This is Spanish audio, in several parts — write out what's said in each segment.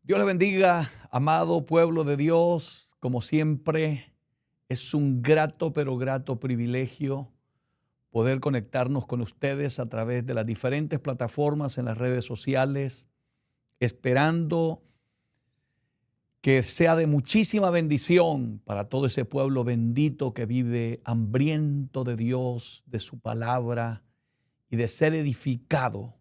Dios le bendiga, amado pueblo de Dios. Como siempre, es un grato, pero grato privilegio poder conectarnos con ustedes a través de las diferentes plataformas en las redes sociales, esperando que sea de muchísima bendición para todo ese pueblo bendito que vive hambriento de Dios, de su palabra y de ser edificado.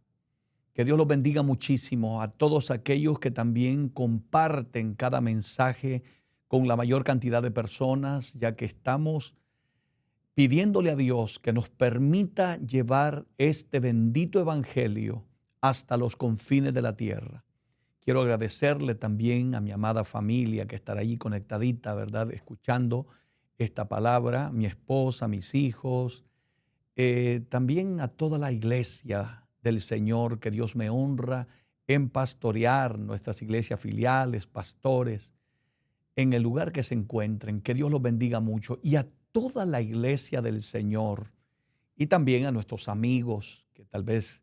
Que Dios los bendiga muchísimo a todos aquellos que también comparten cada mensaje con la mayor cantidad de personas, ya que estamos pidiéndole a Dios que nos permita llevar este bendito evangelio hasta los confines de la tierra. Quiero agradecerle también a mi amada familia que estará allí conectadita, ¿verdad? Escuchando esta palabra, mi esposa, mis hijos, también a toda la iglesia del Señor, que Dios me honra en pastorear nuestras iglesias filiales, pastores, en el lugar que se encuentren, que Dios los bendiga mucho, y a toda la iglesia del Señor, y también a nuestros amigos que tal vez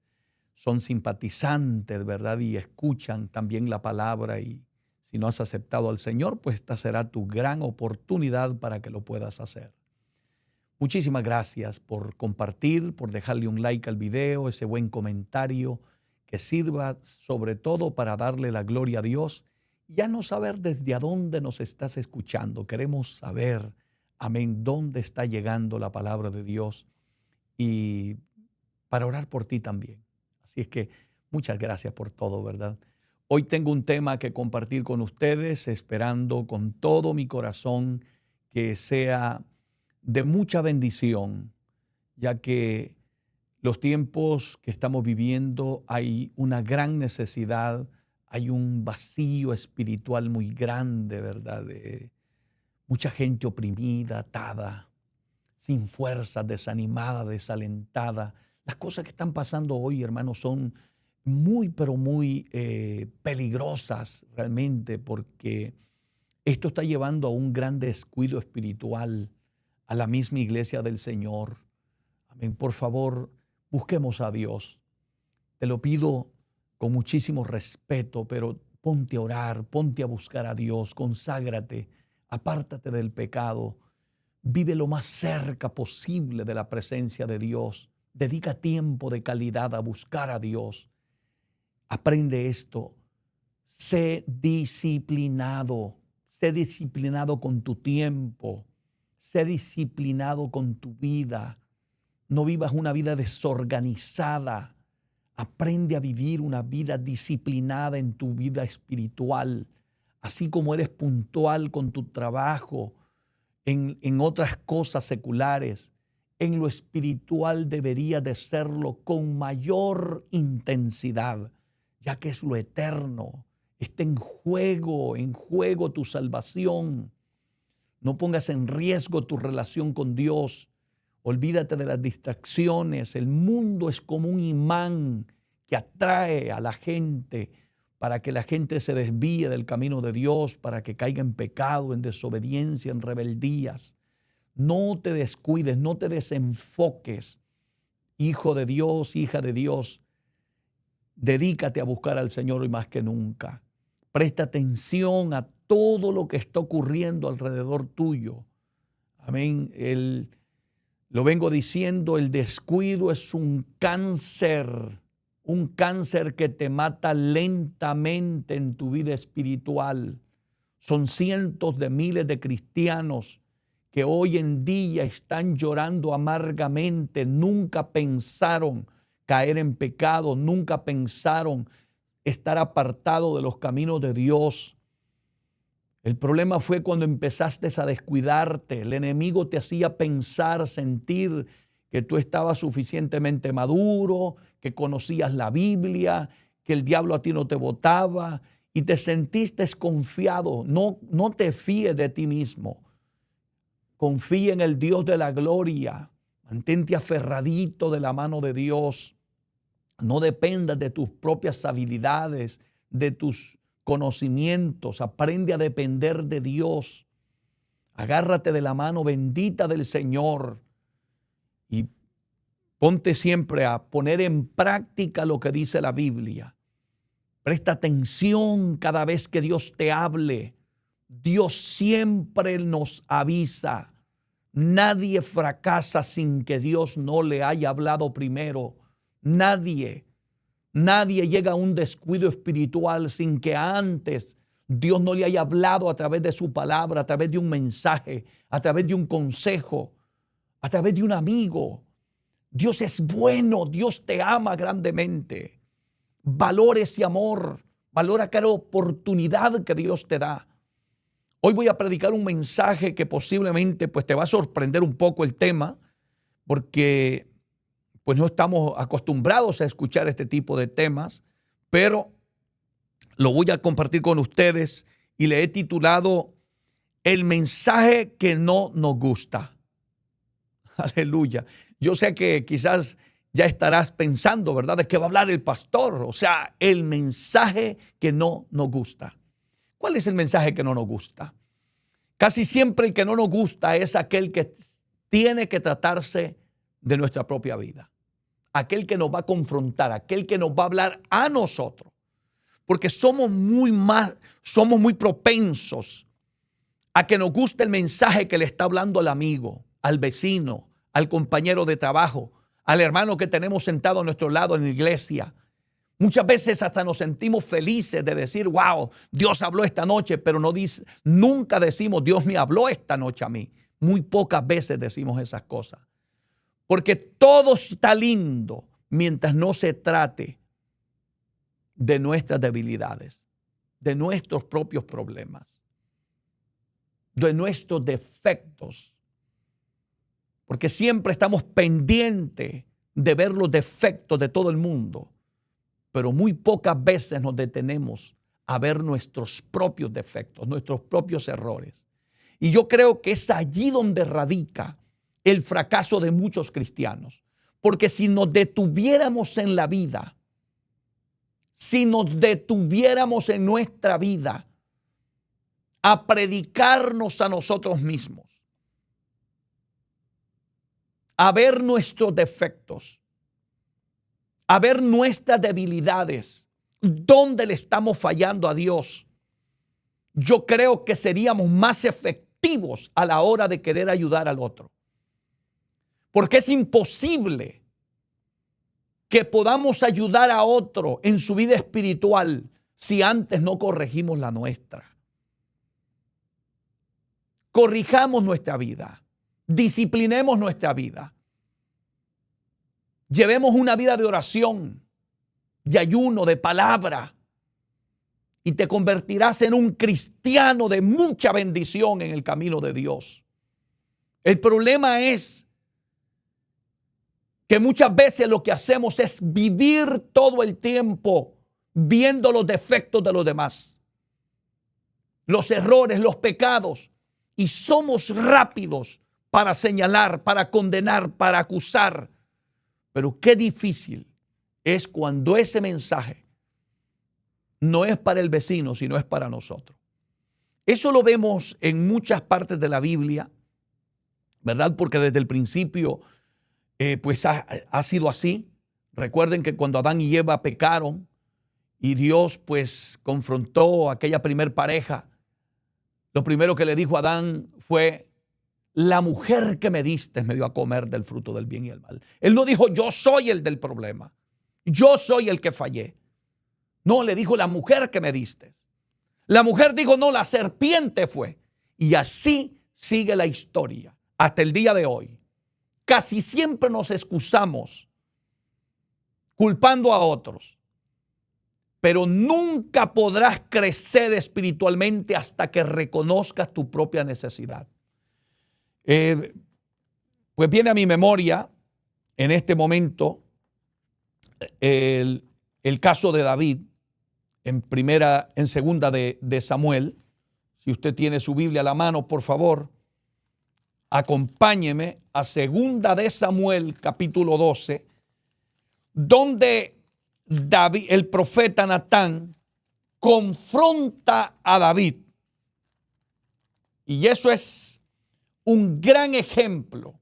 son simpatizantes, ¿verdad? Y escuchan también la palabra, y si no has aceptado al Señor, pues esta será tu gran oportunidad para que lo puedas hacer. Muchísimas gracias por compartir, por dejarle un like al video, ese buen comentario que sirva sobre todo para darle la gloria a Dios y ya no saber desde a dónde nos estás escuchando. Queremos saber, amén, dónde está llegando la palabra de Dios y para orar por ti también. Así es que muchas gracias por todo, ¿verdad? Hoy tengo un tema que compartir con ustedes, esperando con todo mi corazón que sea de mucha bendición, ya que los tiempos que estamos viviendo hay una gran necesidad, hay un vacío espiritual muy grande, ¿verdad? De mucha gente oprimida, atada, sin fuerza, desanimada, desalentada. Las cosas que están pasando hoy, hermanos, son muy, pero muy peligrosas realmente, porque esto está llevando a un gran descuido espiritual a la misma iglesia del Señor. Amén. Por favor, busquemos a Dios. Te lo pido con muchísimo respeto, pero ponte a orar, ponte a buscar a Dios, conságrate, apártate del pecado, vive lo más cerca posible de la presencia de Dios, dedica tiempo de calidad a buscar a Dios. Aprende esto, sé disciplinado con tu tiempo, sé disciplinado con tu vida. No vivas una vida desorganizada. Aprende a vivir una vida disciplinada en tu vida espiritual, así como eres puntual con tu trabajo, en otras cosas seculares. En lo espiritual debería de serlo con mayor intensidad, ya que es lo eterno. Está en juego tu salvación. No pongas en riesgo tu relación con Dios. Olvídate de las distracciones. El mundo es como un imán que atrae a la gente para que la gente se desvíe del camino de Dios, para que caiga en pecado, en desobediencia, en rebeldías. No te descuides, no te desenfoques. Hijo de Dios, hija de Dios, dedícate a buscar al Señor hoy más que nunca. Presta atención a todo lo que está ocurriendo alrededor tuyo. Amén. Lo vengo diciendo, el descuido es un cáncer que te mata lentamente en tu vida espiritual. Son cientos de miles de cristianos que hoy en día están llorando amargamente. Nunca pensaron caer en pecado, nunca pensaron estar apartado de los caminos de Dios. El problema fue cuando empezaste a descuidarte. El enemigo te hacía pensar, sentir que tú estabas suficientemente maduro, que conocías la Biblia, que el diablo a ti no te botaba y te sentiste desconfiado. No te fíes de ti mismo. Confía en el Dios de la gloria. Mantente aferradito de la mano de Dios. No dependas de tus propias habilidades, de tus conocimientos. Aprende a depender de Dios. Agárrate de la mano bendita del Señor y ponte siempre a poner en práctica lo que dice la Biblia. Presta atención cada vez que Dios te hable. Dios siempre nos avisa. Nadie fracasa sin que Dios no le haya hablado primero. Nadie llega a un descuido espiritual sin que antes Dios no le haya hablado a través de su palabra, a través de un mensaje, a través de un consejo, a través de un amigo. Dios es bueno, Dios te ama grandemente. Valora ese amor, valora cada oportunidad que Dios te da. Hoy voy a predicar un mensaje que posiblemente pues te va a sorprender un poco el tema, porque pues no estamos acostumbrados a escuchar este tipo de temas, pero lo voy a compartir con ustedes y le he titulado El mensaje que no nos gusta. Aleluya. Yo sé que quizás ya estarás pensando, ¿verdad?, de qué va a hablar el pastor. O sea, el mensaje que no nos gusta. ¿Cuál es el mensaje que no nos gusta? Casi siempre el que no nos gusta es aquel que tiene que tratarse de nuestra propia vida. Aquel que nos va a confrontar, aquel que nos va a hablar a nosotros. Porque somos muy propensos a que nos guste el mensaje que le está hablando al amigo, al vecino, al compañero de trabajo, al hermano que tenemos sentado a nuestro lado en la iglesia. Muchas veces hasta nos sentimos felices de decir, wow, Dios habló esta noche, pero nunca decimos, Dios me habló esta noche a mí. Muy pocas veces decimos esas cosas. Porque todo está lindo mientras no se trate de nuestras debilidades, de nuestros propios problemas, de nuestros defectos. Porque siempre estamos pendientes de ver los defectos de todo el mundo, pero muy pocas veces nos detenemos a ver nuestros propios defectos, nuestros propios errores. Y yo creo que es allí donde radica el fracaso de muchos cristianos. Porque si nos detuviéramos en la vida, si nos detuviéramos en nuestra vida a predicarnos a nosotros mismos, a ver nuestros defectos, a ver nuestras debilidades, dónde le estamos fallando a Dios, yo creo que seríamos más efectivos a la hora de querer ayudar al otro. Porque es imposible que podamos ayudar a otro en su vida espiritual si antes no corregimos la nuestra. Corrijamos nuestra vida, disciplinemos nuestra vida. Llevemos una vida de oración, de ayuno, de palabra, y te convertirás en un cristiano de mucha bendición en el camino de Dios. El problema es que muchas veces lo que hacemos es vivir todo el tiempo viendo los defectos de los demás, los errores, los pecados, y somos rápidos para señalar, para condenar, para acusar. Pero qué difícil es cuando ese mensaje no es para el vecino, sino es para nosotros. Eso lo vemos en muchas partes de la Biblia, ¿verdad? Porque desde el principio pues ha sido así. Recuerden que cuando Adán y Eva pecaron y Dios pues confrontó a aquella primer pareja, lo primero que le dijo a Adán fue: la mujer que me diste me dio a comer del fruto del bien y el mal. Él no dijo, yo soy el del problema, yo soy el que fallé. No, le dijo, la mujer que me diste. La mujer dijo, no, la serpiente fue. Y así sigue la historia hasta el día de hoy. Casi siempre nos excusamos culpando a otros, pero nunca podrás crecer espiritualmente hasta que reconozcas tu propia necesidad. Pues viene a mi memoria en este momento el caso de David en segunda de Samuel. Si usted tiene su Biblia a la mano, por favor, acompáñeme a segunda de Samuel, capítulo 12, donde David, el profeta Natán, confronta a David. Y eso es un gran ejemplo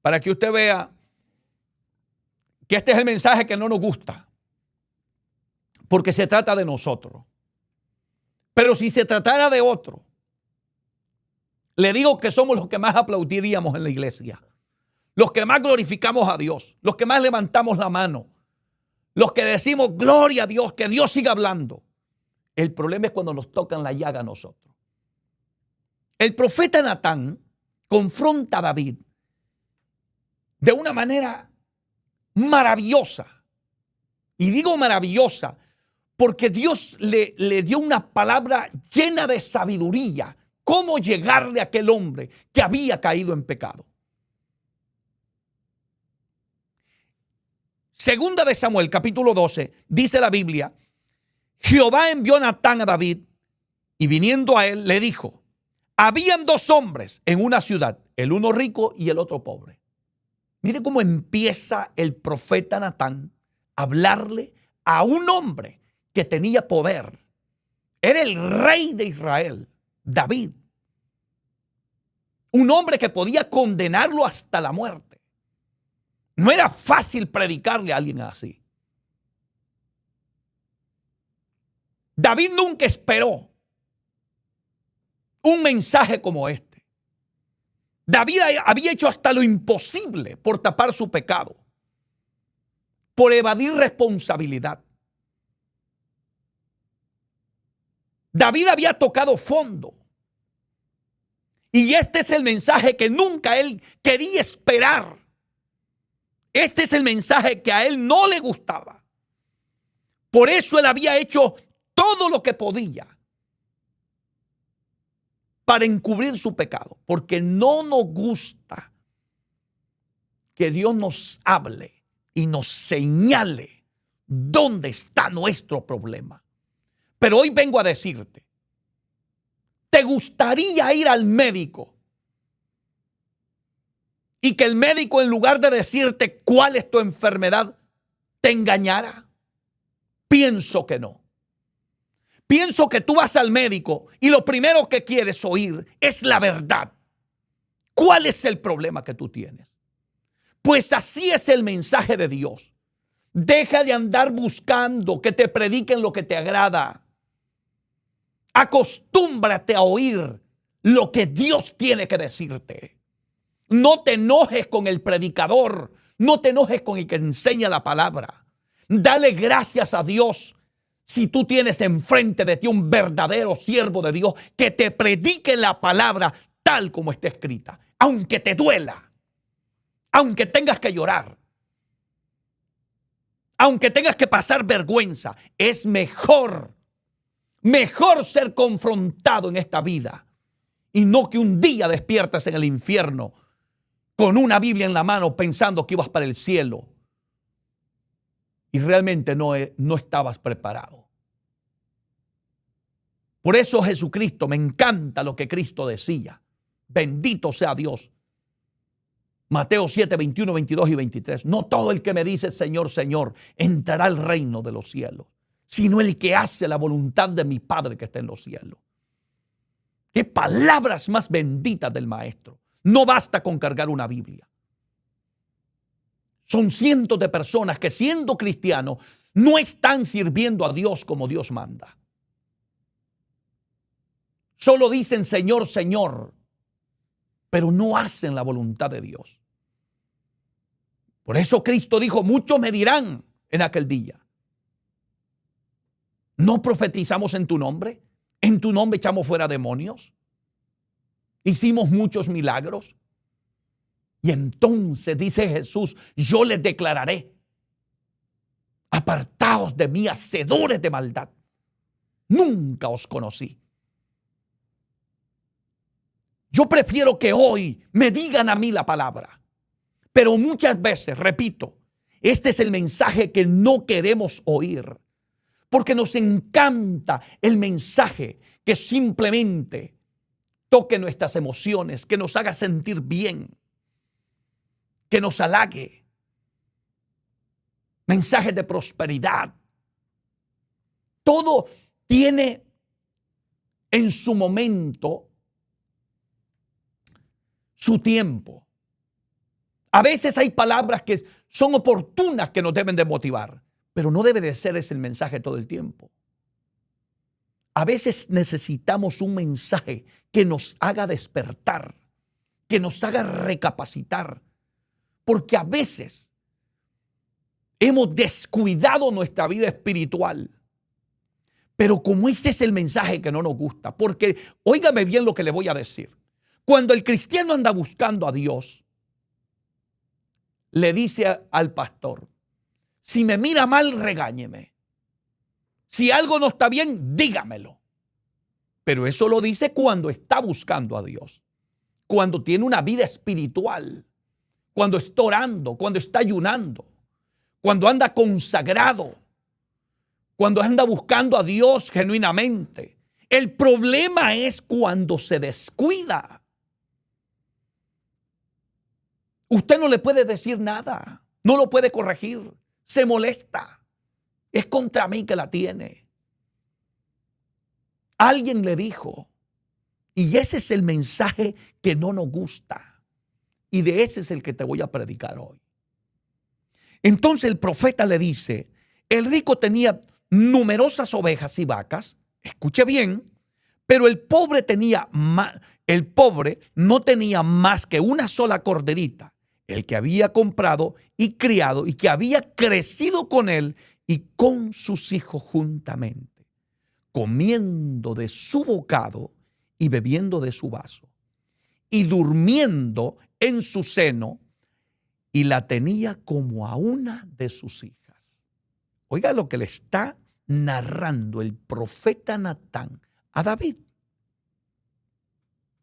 para que usted vea que este es el mensaje que no nos gusta. porque se trata de nosotros. Pero si se tratara de otro, le digo que somos los que más aplaudiríamos en la iglesia, los que más glorificamos a Dios, los que más levantamos la mano, los que decimos gloria a Dios, que Dios siga hablando. El problema es cuando nos tocan la llaga a nosotros. El profeta Natán confronta a David de una manera maravillosa. Y digo maravillosa porque Dios le dio una palabra llena de sabiduría. Cómo llegarle a aquel hombre que había caído en pecado. Segunda de Samuel, capítulo 12, dice la Biblia: Jehová envió a Natán a David y viniendo a él le dijo: habían dos hombres en una ciudad, el uno rico y el otro pobre. Mire cómo empieza el profeta Natán a hablarle a un hombre que tenía poder. Era el rey de Israel, David. Un hombre que podía condenarlo hasta la muerte. No era fácil predicarle a alguien así. David nunca esperó un mensaje como este. David había hecho hasta lo imposible por tapar su pecado, por evadir responsabilidad. David había tocado fondo. Y este es el mensaje que nunca él quería esperar. Este es el mensaje que a él no le gustaba. Por eso él había hecho todo lo que podía para encubrir su pecado. Porque no nos gusta que Dios nos hable y nos señale dónde está nuestro problema. Pero hoy vengo a decirte, ¿te gustaría ir al médico y que el médico, en lugar de decirte cuál es tu enfermedad, te engañara? Pienso que no. Pienso que tú vas al médico y lo primero que quieres oír es la verdad. ¿Cuál es el problema que tú tienes? Pues así es el mensaje de Dios. Deja de andar buscando que te prediquen lo que te agrada. Acostúmbrate a oír lo que Dios tiene que decirte. No te enojes con el predicador. No te enojes con el que enseña la palabra. Dale gracias a Dios si tú tienes enfrente de ti un verdadero siervo de Dios que te predique la palabra tal como está escrita. Aunque te duela, aunque tengas que llorar, aunque tengas que pasar vergüenza, es mejor ser confrontado en esta vida y no que un día despiertes en el infierno con una Biblia en la mano pensando que ibas para el cielo y realmente no estabas preparado. Por eso Jesucristo, me encanta lo que Cristo decía. Bendito sea Dios. Mateo 7, 21, 22 y 23. No todo el que me dice Señor, Señor, entrará al reino de los cielos, sino el que hace la voluntad de mi Padre que está en los cielos. Qué palabras más benditas del Maestro. No basta con cargar una Biblia. Son cientos de personas que, siendo cristianos, no están sirviendo a Dios como Dios manda. Solo dicen Señor, Señor, pero no hacen la voluntad de Dios. Por eso Cristo dijo, muchos me dirán en aquel día: ¿no profetizamos en tu nombre? ¿En tu nombre echamos fuera demonios? ¿Hicimos muchos milagros? Y entonces dice Jesús, yo les declararé: apartaos de mí, hacedores de maldad, nunca os conocí. Yo prefiero que hoy me digan a mí la palabra, pero muchas veces, repito, este es el mensaje que no queremos oír, porque nos encanta el mensaje que simplemente toque nuestras emociones, que nos haga sentir bien, que nos halague. Mensajes de prosperidad. Todo tiene en su momento su tiempo. A veces hay palabras que son oportunas que nos deben de motivar, Pero no debe de ser ese el mensaje todo el tiempo. A veces necesitamos un mensaje que nos haga despertar, que nos haga recapacitar, porque a veces hemos descuidado nuestra vida espiritual. Pero como este es el mensaje que no nos gusta, porque óigame bien lo que le voy a decir. Cuando el cristiano anda buscando a Dios, le dice al pastor: si me mira mal, regáñeme. Si algo no está bien, dígamelo. Pero eso lo dice cuando está buscando a Dios, cuando tiene una vida espiritual, cuando está orando, cuando está ayunando, cuando anda consagrado, cuando anda buscando a Dios genuinamente. El problema es cuando se descuida. Usted no le puede decir nada, no lo puede corregir, se molesta. Es contra mí que la tiene. Alguien le dijo, y ese es el mensaje que no nos gusta. Y de ese es el que te voy a predicar hoy. Entonces el profeta le dice, el rico tenía numerosas ovejas y vacas, escuche bien, pero el pobre no tenía más que una sola corderita, el que había comprado y criado y que había crecido con él y con sus hijos juntamente, comiendo de su bocado y bebiendo de su vaso, y durmiendo en su seno, y la tenía como a una de sus hijas. Oiga lo que le está narrando el profeta Natán a David.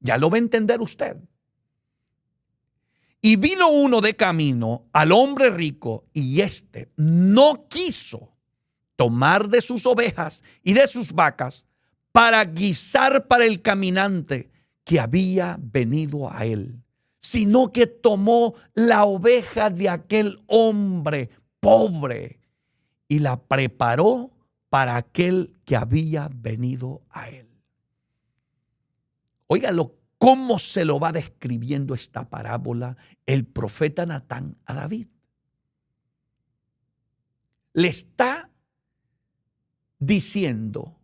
Ya lo va a entender usted. Y vino uno de camino al hombre rico, y éste no quiso tomar de sus ovejas y de sus vacas para guisar para el caminante que había venido a él, sino que tomó la oveja de aquel hombre pobre y la preparó para aquel que había venido a él. Óigalo, cómo se lo va describiendo esta parábola el profeta Natán a David. Le está diciendo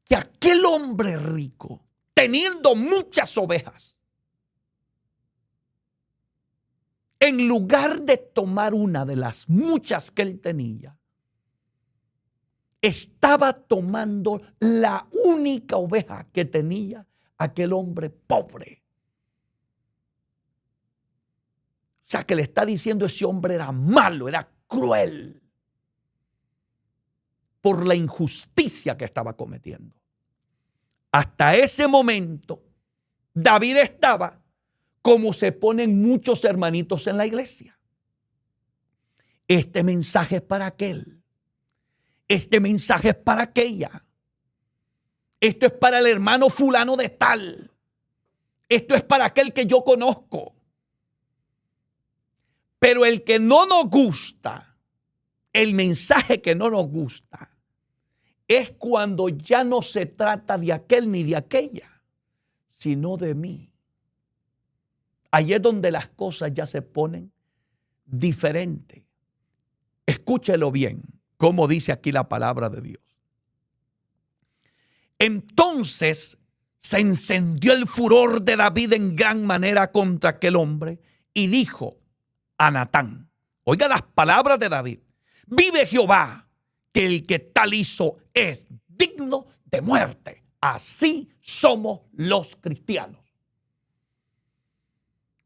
que aquel hombre rico, teniendo muchas ovejas, en lugar de tomar una de las muchas que él tenía, estaba tomando la única oveja que tenía aquel hombre pobre. O sea, que le está diciendo ese hombre era malo, era cruel por la injusticia que estaba cometiendo. Hasta ese momento, David estaba como se ponen muchos hermanitos en la iglesia. Este mensaje es para aquel. Este mensaje es para aquella. Esto es para el hermano fulano de tal. Esto es para aquel que yo conozco. Pero el que no nos gusta, el mensaje que no nos gusta, es cuando ya no se trata de aquel ni de aquella, sino de mí. Ahí es donde las cosas ya se ponen diferentes. Escúchelo bien, como dice aquí la palabra de Dios. Entonces se encendió el furor de David en gran manera contra aquel hombre y dijo a Natán, oiga las palabras de David: vive Jehová, que el que tal hizo es digno de muerte. Así somos los cristianos.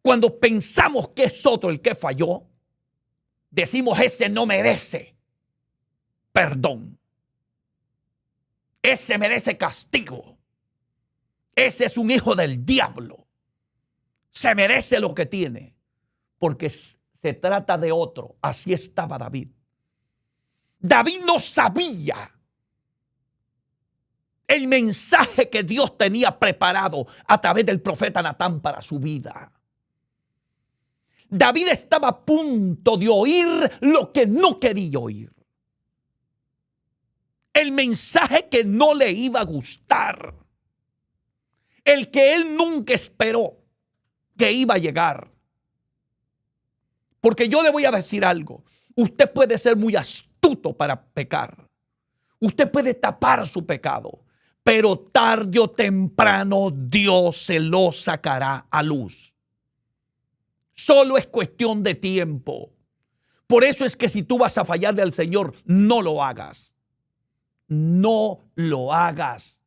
Cuando pensamos que es otro el que falló, decimos ese no merece perdón. Ese merece castigo. Ese es un hijo del diablo. Se merece lo que tiene, porque se trata de otro. Así estaba David. David no sabía el mensaje que Dios tenía preparado a través del profeta Natán para su vida. David estaba a punto de oír lo que no quería oír. El mensaje que no le iba a gustar. El que él nunca esperó que iba a llegar. Porque yo le voy a decir algo. Usted puede ser muy astuto para pecar. Usted puede tapar su pecado, pero tarde o temprano Dios se lo sacará a luz. Solo es cuestión de tiempo. Por eso es que si tú vas a fallarle al Señor, no lo hagas. No lo hagas.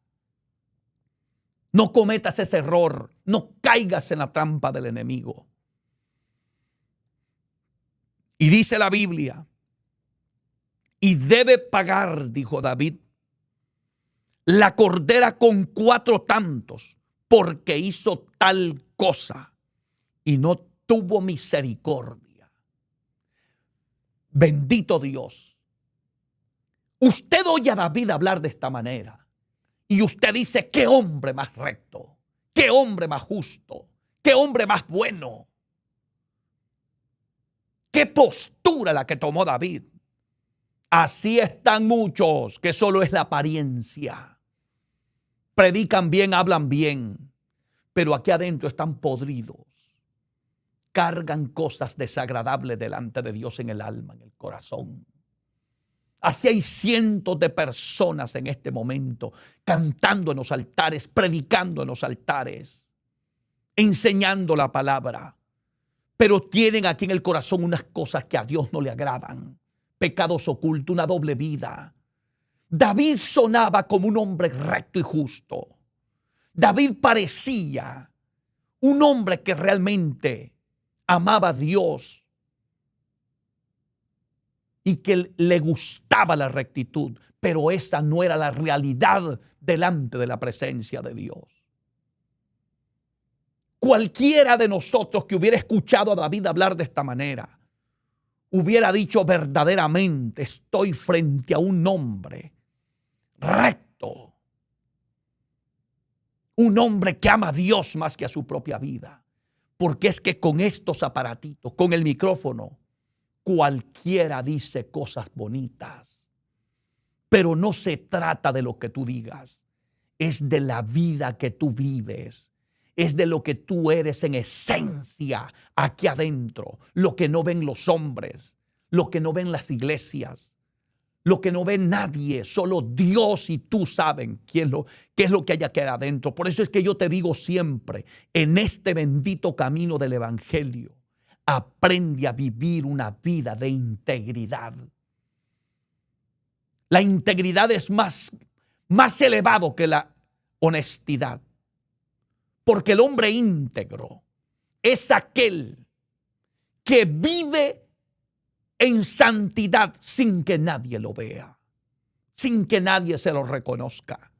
No cometas ese error. No caigas en la trampa del enemigo. Y dice la Biblia, y debe pagar, dijo David, la cordera con 4 tantos, porque hizo tal cosa y no tuvo misericordia. Bendito Dios. Usted oye a David hablar de esta manera y usted dice, qué hombre más recto, qué hombre más justo, qué hombre más bueno. Qué postura la que tomó David. Así están muchos que solo es la apariencia. Predican bien, hablan bien, pero aquí adentro están podridos. Cargan cosas desagradables delante de Dios en el alma, en el corazón. Así hay cientos de personas en este momento cantando en los altares, predicando en los altares, enseñando la palabra, pero tienen aquí en el corazón unas cosas que a Dios no le agradan. Pecados ocultos, una doble vida. David sonaba como un hombre recto y justo. David parecía un hombre que realmente amaba a Dios y que le gustaba la rectitud, pero esa no era la realidad delante de la presencia de Dios. Cualquiera de nosotros que hubiera escuchado a David hablar de esta manera, hubiera dicho verdaderamente, estoy frente a un hombre recto, un hombre que ama a Dios más que a su propia vida, porque es que con estos aparatitos, con el micrófono, cualquiera dice cosas bonitas, pero no se trata de lo que tú digas, es de la vida que tú vives. Es de lo que tú eres en esencia aquí adentro. Lo que no ven los hombres, lo que no ven las iglesias, lo que no ve nadie. Solo Dios y tú saben qué es lo que hay aquí adentro. Por eso es que yo te digo siempre, en este bendito camino del evangelio, aprende a vivir una vida de integridad. La integridad es más elevado que la honestidad. Porque el hombre íntegro es aquel que vive en santidad sin que nadie lo vea, sin que nadie se lo reconozca.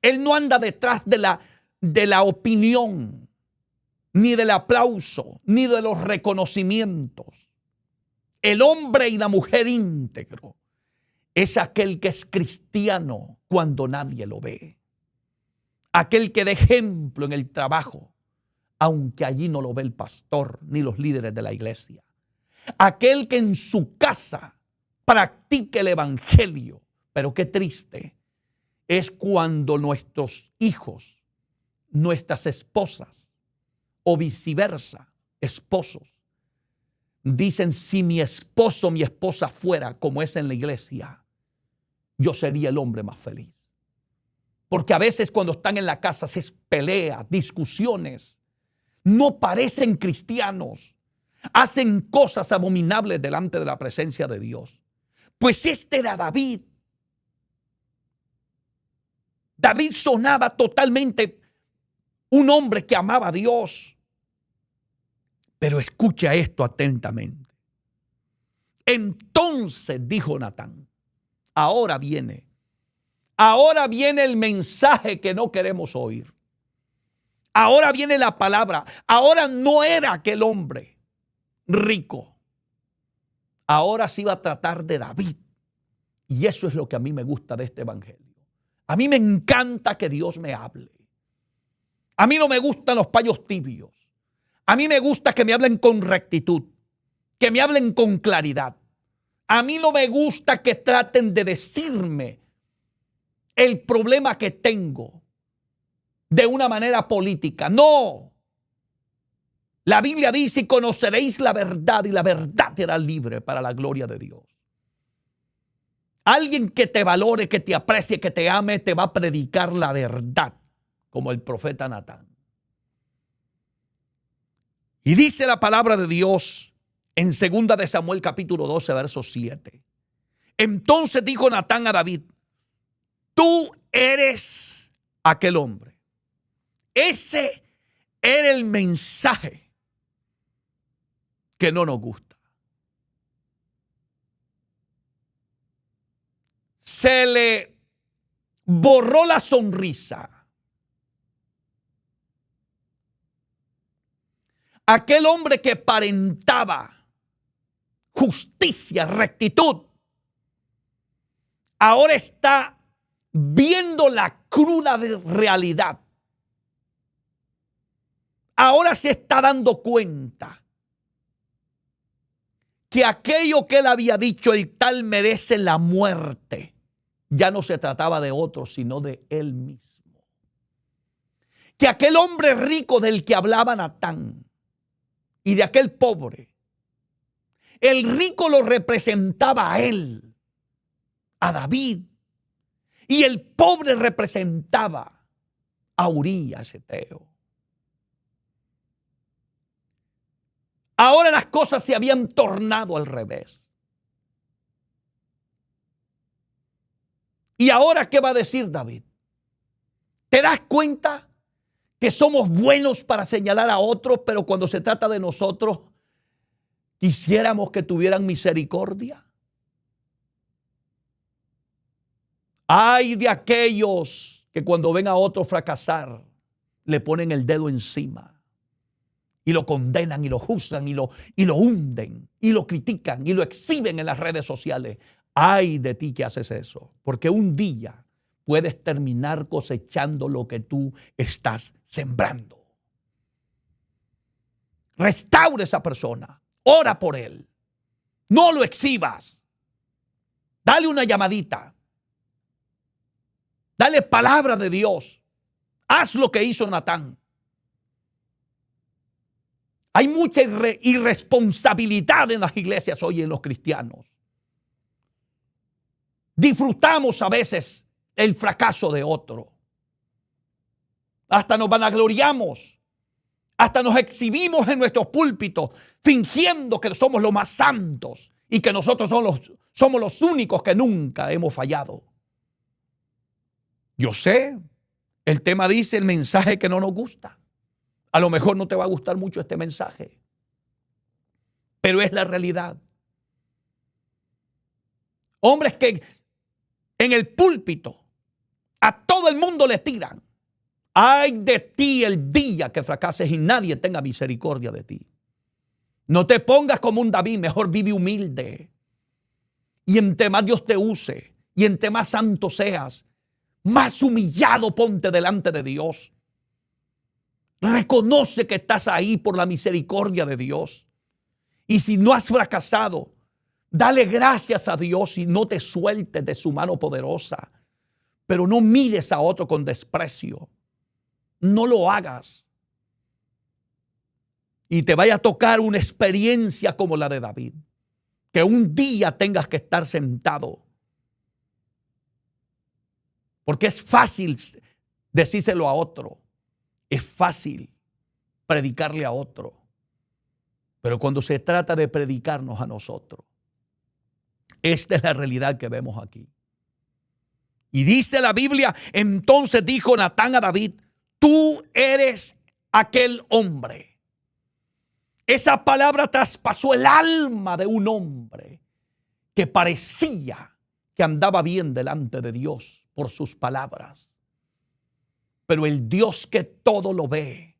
Él no anda detrás de la opinión, ni del aplauso, ni de los reconocimientos. El hombre y la mujer íntegro es aquel que es cristiano cuando nadie lo ve. Aquel que da ejemplo en el trabajo, aunque allí no lo ve el pastor ni los líderes de la iglesia. Aquel que en su casa practique el evangelio. Pero qué triste es cuando nuestros hijos, nuestras esposas o viceversa, esposos, dicen, si mi esposo o mi esposa fuera como es en la iglesia, yo sería el hombre más feliz. Porque a veces cuando están en la casa se pelean, discusiones, no parecen cristianos, hacen cosas abominables delante de la presencia de Dios. Pues este era David. David sonaba totalmente un hombre que amaba a Dios. Pero escucha esto atentamente. Entonces dijo Natán, ahora viene el mensaje que no queremos oír. Ahora viene la palabra. Ahora no era aquel hombre rico. Ahora se iba a tratar de David. Y eso es lo que a mí me gusta de este evangelio. A mí me encanta que Dios me hable. A mí no me gustan los payos tibios. A mí me gusta que me hablen con rectitud, que me hablen con claridad. A mí no me gusta que traten de decirme el problema que tengo de una manera política. No. La Biblia dice: y conoceréis la verdad y la verdad te hará libre para la gloria de Dios. Alguien que te valore, que te aprecie, que te ame, te va a predicar la verdad, como el profeta Natán. Y dice la palabra de Dios en 2 de Samuel capítulo 12, verso 7. Entonces dijo Natán a David: tú eres aquel hombre. Ese era el mensaje que no nos gusta. Se le borró la sonrisa. Aquel hombre que aparentaba justicia, rectitud, ahora está viendo la cruda realidad. Ahora se está dando cuenta que aquello que él había dicho, el tal merece la muerte, ya no se trataba de otro, sino de él mismo. Que aquel hombre rico del que hablaba Natán y de aquel pobre, el rico lo representaba a él, a David, y el pobre representaba a Urías Eteo. Ahora las cosas se habían tornado al revés. ¿Y ahora qué va a decir David? ¿Te das cuenta que somos buenos para señalar a otros, pero cuando se trata de nosotros, quisiéramos que tuvieran misericordia? Ay de aquellos que cuando ven a otro fracasar, le ponen el dedo encima y lo condenan y lo juzgan y lo hunden y lo critican y lo exhiben en las redes sociales. Ay de ti que haces eso, porque un día puedes terminar cosechando lo que tú estás sembrando. Restaura a esa persona, ora por él, no lo exhibas, dale una llamadita, dale palabra de Dios, haz lo que hizo Natán. Hay mucha irresponsabilidad en las iglesias hoy, en los cristianos. Disfrutamos a veces el fracaso de otro. Hasta nos vanagloriamos. Hasta nos exhibimos en nuestros púlpitos fingiendo que somos los más santos y que nosotros somos los únicos que nunca hemos fallado. Yo sé, el tema dice el mensaje que no nos gusta. A lo mejor no te va a gustar mucho este mensaje, pero es la realidad. Hombres que en el púlpito a todo el mundo le tiran. Ay de ti el día que fracases y nadie tenga misericordia de ti. No te pongas como un David, mejor vive humilde. Y entre más Dios te use y entre más santo seas, más humillado ponte delante de Dios. Reconoce que estás ahí por la misericordia de Dios. Y si no has fracasado, dale gracias a Dios y no te sueltes de su mano poderosa. Pero no mires a otro con desprecio. No lo hagas. Y te vaya a tocar una experiencia como la de David. Que un día tengas que estar sentado. Porque es fácil decírselo a otro. Es fácil predicarle a otro. Pero cuando se trata de predicarnos a nosotros, esta es la realidad que vemos aquí. Y dice la Biblia: entonces dijo Natán a David: tú eres aquel hombre. Esa palabra traspasó el alma de un hombre que parecía que andaba bien delante de Dios por sus palabras. Pero el Dios que todo lo ve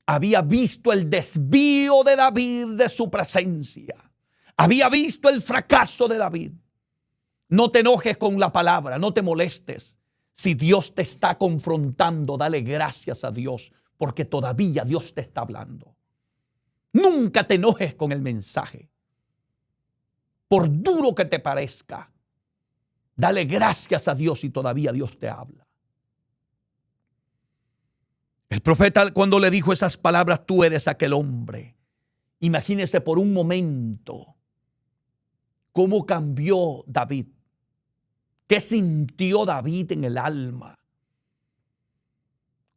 había visto el desvío de David de su presencia. Había visto el fracaso de David. No te enojes con la palabra, no te molestes. Si Dios te está confrontando, dale gracias a Dios, porque todavía Dios te está hablando. Nunca te enojes con el mensaje. Por duro que te parezca, dale gracias a Dios y todavía Dios te habla. El profeta, cuando le dijo esas palabras, tú eres aquel hombre. Imagínese por un momento cómo cambió David. ¿Qué sintió David en el alma?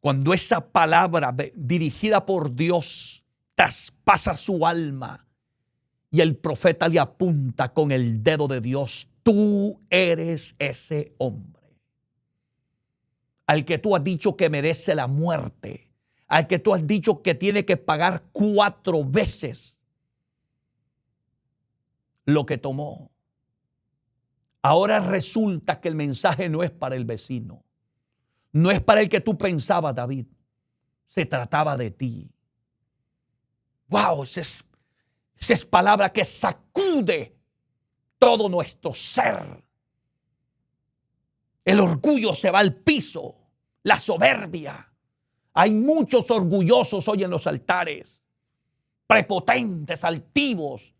Cuando esa palabra dirigida por Dios traspasa su alma y el profeta le apunta con el dedo de Dios, tú eres ese hombre al que tú has dicho que merece la muerte, al que tú has dicho que tiene que pagar 4 veces lo que tomó. Ahora resulta que el mensaje no es para el vecino, no es para el que tú pensabas, David. Se trataba de ti. ¡Wow! Esa es palabra que sacude todo nuestro ser. El orgullo se va al piso, la soberbia. Hay muchos orgullosos hoy en los altares, prepotentes, altivos,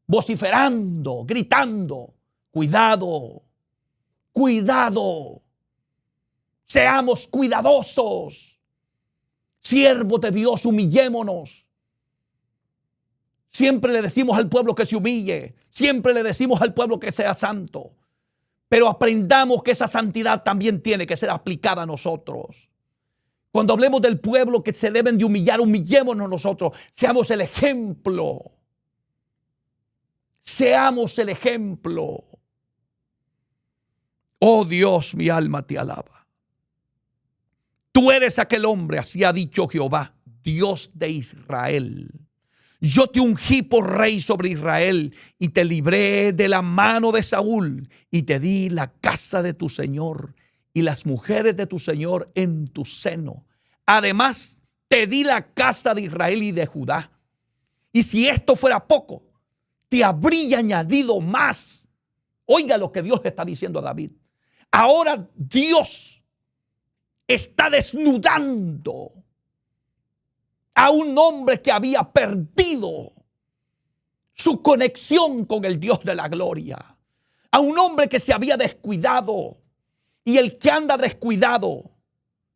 vociferando, gritando. Cuidado, cuidado. Seamos cuidadosos. Siervos de Dios, humillémonos. Siempre le decimos al pueblo que se humille. Siempre le decimos al pueblo que sea santo. Pero aprendamos que esa santidad también tiene que ser aplicada a nosotros. Cuando hablemos del pueblo que se deben de humillar, humillémonos nosotros. Seamos el ejemplo. Seamos el ejemplo. Oh Dios, mi alma te alaba. Tú eres aquel hombre, así ha dicho Jehová, Dios de Israel. Yo te ungí por rey sobre Israel y te libré de la mano de Saúl y te di la casa de tu Señor y las mujeres de tu Señor en tu seno. Además, te di la casa de Israel y de Judá. Y si esto fuera poco, te habría añadido más. Oiga lo que Dios le está diciendo a David. Ahora Dios está desnudando a un hombre que había perdido su conexión con el Dios de la gloria. A un hombre que se había descuidado. Y el que anda descuidado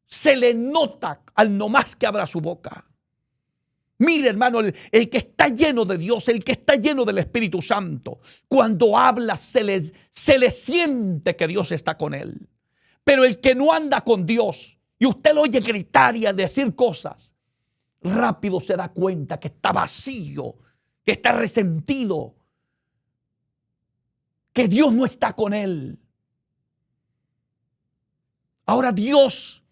se le nota al nomás que abra su boca. Mire, hermano, el que está lleno de Dios, el que está lleno del Espíritu Santo, cuando habla se le siente que Dios está con él. Pero el que no anda con Dios y usted lo oye gritar y a decir cosas, rápido se da cuenta que está vacío, que está resentido, que Dios no está con él. Ahora Dios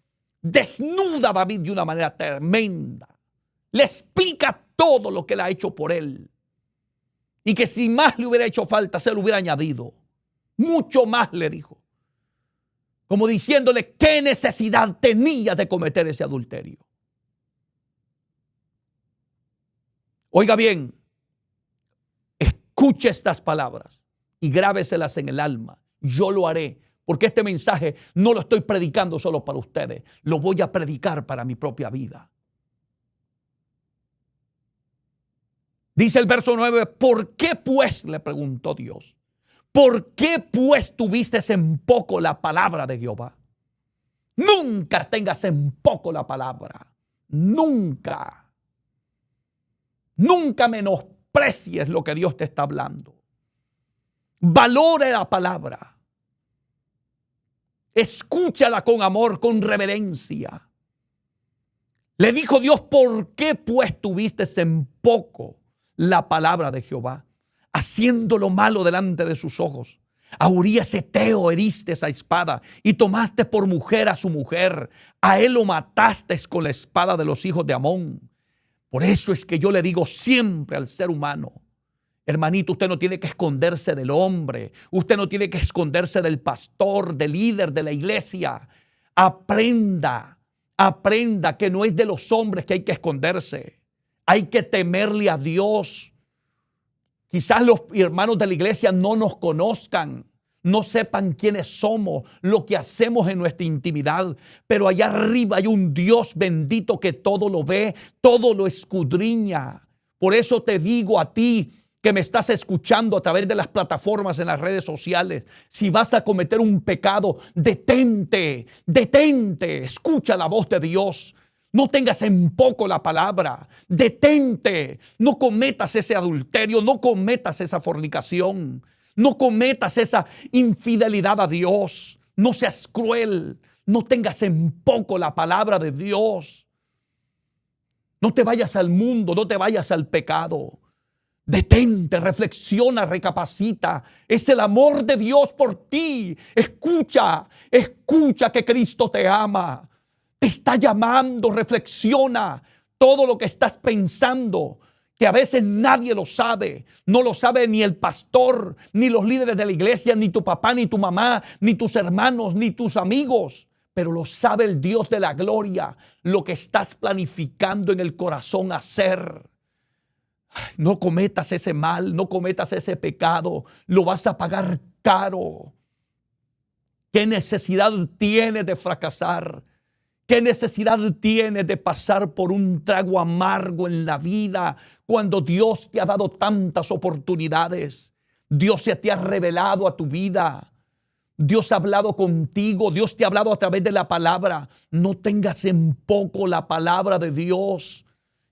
desnuda a David de una manera tremenda. Le explica todo lo que él ha hecho por él. Y que si más le hubiera hecho falta, se lo hubiera añadido. Mucho más le dijo. Como diciéndole qué necesidad tenía de cometer ese adulterio. Oiga bien, escuche estas palabras y grábeselas en el alma. Yo lo haré, porque este mensaje no lo estoy predicando solo para ustedes. Lo voy a predicar para mi propia vida. Dice el verso 9, ¿por qué pues? Le preguntó Dios. ¿Por qué pues tuviste en poco la palabra de Jehová? Nunca tengas en poco la palabra. Nunca. Nunca menosprecies lo que Dios te está hablando. Valore la palabra. Escúchala con amor, con reverencia. Le dijo Dios, ¿por qué pues tuviste en poco la palabra de Jehová, haciendo lo malo delante de sus ojos? A Urías Eteo heriste a espada y tomaste por mujer a su mujer. A él lo mataste con la espada de los hijos de Amón. Por eso es que yo le digo siempre al ser humano, hermanito, usted no tiene que esconderse del hombre. Usted no tiene que esconderse del pastor, del líder de la iglesia. Aprenda que no es de los hombres que hay que esconderse. Hay que temerle a Dios. Quizás los hermanos de la iglesia no nos conozcan, no sepan quiénes somos, lo que hacemos en nuestra intimidad, pero allá arriba hay un Dios bendito que todo lo ve, todo lo escudriña. Por eso te digo a ti que me estás escuchando a través de las plataformas en las redes sociales, si vas a cometer un pecado, detente, escucha la voz de Dios. No tengas en poco la palabra. Detente. No cometas ese adulterio. No cometas esa fornicación. No cometas esa infidelidad a Dios. No seas cruel. No tengas en poco la palabra de Dios. No te vayas al mundo. No te vayas al pecado. Detente, reflexiona, recapacita. Es el amor de Dios por ti. Escucha que Cristo te ama. Te está llamando, reflexiona todo lo que estás pensando, que a veces nadie lo sabe. No lo sabe ni el pastor, ni los líderes de la iglesia, ni tu papá, ni tu mamá, ni tus hermanos, ni tus amigos. Pero lo sabe el Dios de la gloria, lo que estás planificando en el corazón hacer. No cometas ese mal, no cometas ese pecado, lo vas a pagar caro. ¿Qué necesidad tienes de fracasar? ¿Qué necesidad tienes de pasar por un trago amargo en la vida cuando Dios te ha dado tantas oportunidades? Dios se te ha revelado a tu vida. Dios ha hablado contigo. Dios te ha hablado a través de la palabra. No tengas en poco la palabra de Dios,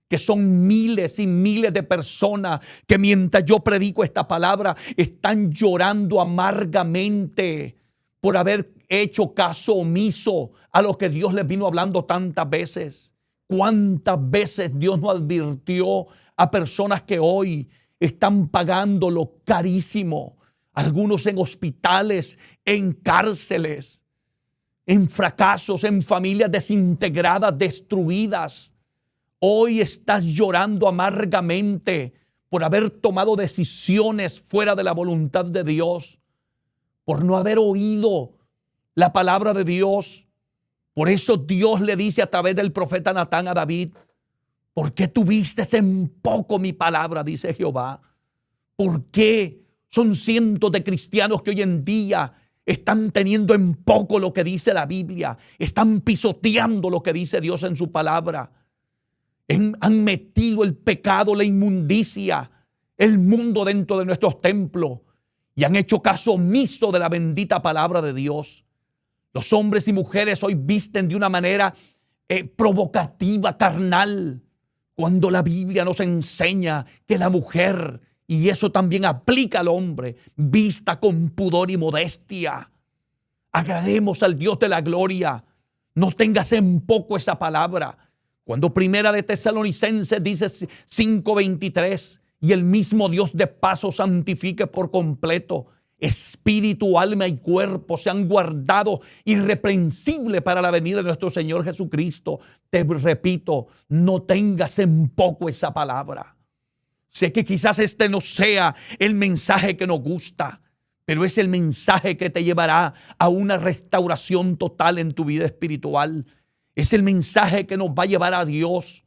que son miles y miles de personas que mientras yo predico esta palabra están llorando amargamente por haber hecho caso omiso a lo que Dios les vino hablando tantas veces. ¿Cuántas veces Dios nos advirtió a personas que hoy están pagándolo carísimo? Algunos en hospitales, en cárceles, en fracasos, en familias desintegradas, destruidas. Hoy estás llorando amargamente por haber tomado decisiones fuera de la voluntad de Dios, por no haber oído la palabra de Dios. Por eso Dios le dice a través del profeta Natán a David: ¿por qué tuviste en poco mi palabra? Dice Jehová. ¿Por qué son cientos de cristianos que hoy en día están teniendo en poco lo que dice la Biblia? Están pisoteando lo que dice Dios en su palabra. Han metido el pecado, la inmundicia, el mundo dentro de nuestros templos y han hecho caso omiso de la bendita palabra de Dios. Los hombres y mujeres hoy visten de una manera provocativa, carnal, cuando la Biblia nos enseña que la mujer, y eso también aplica al hombre, vista con pudor y modestia. Agrademos al Dios de la gloria. No tengas en poco esa palabra. Cuando Primera de Tesalonicenses dice 5:23, y el mismo Dios de paz os santifique por completo, espíritu, alma y cuerpo sean guardados irreprensible para la venida de nuestro Señor Jesucristo. Te repito, no tengas en poco esa palabra. Sé que quizás este no sea el mensaje que nos gusta, pero es el mensaje que te llevará a una restauración total en tu vida espiritual. Es el mensaje que nos va a llevar a Dios.